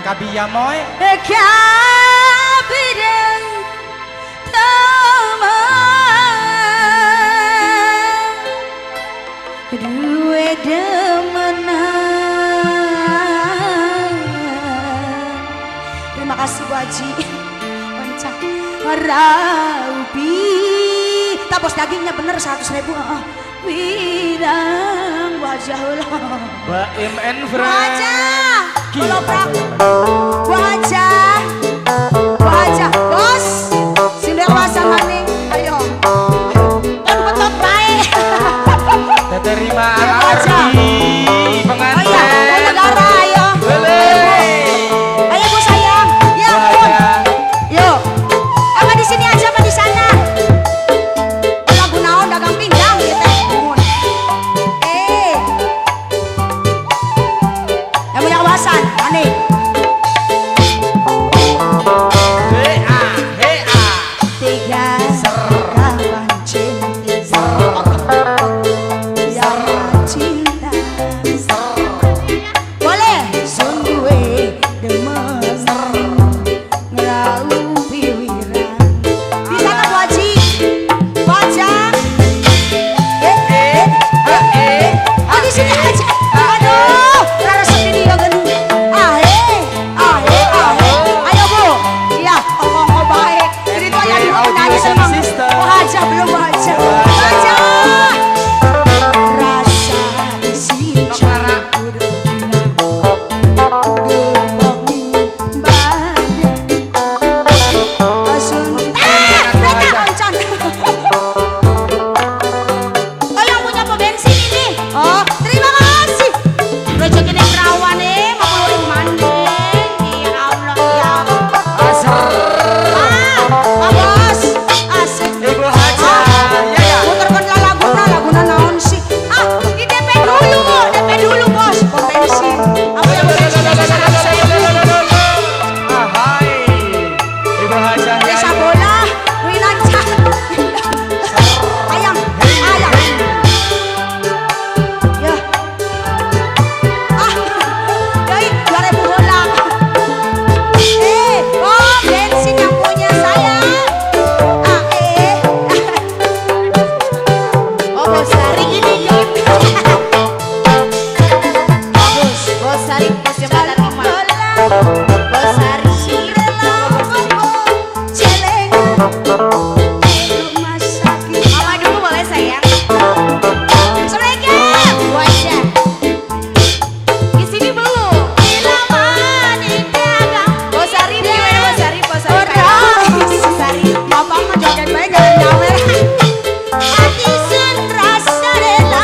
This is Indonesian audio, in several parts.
kabiya moy kabireng teman duwe demenan. Terima kasih Bu Haji. Wancak Raubi tapos dagingnya bener 100.000. Wirang wajah ulah Baim and wajah kalau prak wajah bos Cinderella maning ayo kan betot baik terima wajah pengantin oh iya negara ayo ayo Bu sayang ya pun yuk apa di sini aja apa di sana lagu naon dagang pinggang gitu yang punya kawasan aneh tiga kawan cinta yang cinta boleh sungguh demen ngerau piwiran bisa kan Bu Haji wajah oh di sini aja aduh rara sedih dia genu ayo Bu iya ngomong baik jadi tuh aja dulu nyanyi senang wajah belum wajah rasa isi campur yang punya pembensin ini oh terima kasih rezeki yang perawan nih mau keluarin manding ya Allah ya Pak Bos asik Ibu Haja puterkan laguna naon sih di DP dulu bos pembensin apa yang bensin Hai Ibu Haja desa bola winanca ayam ya dari 2000 bola oh bensin yang punya saya oh bos hari ini bos hari bos jembatan 5 bos hari rumah sakit mama dulu boleh sayang Assalamualaikum wajah di sini belum bos hari gimana bos hari bapak mah jangan baik jangan nyawer hati senrasa rela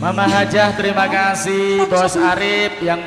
Mama Hajah terima kasih, Bos Arif yang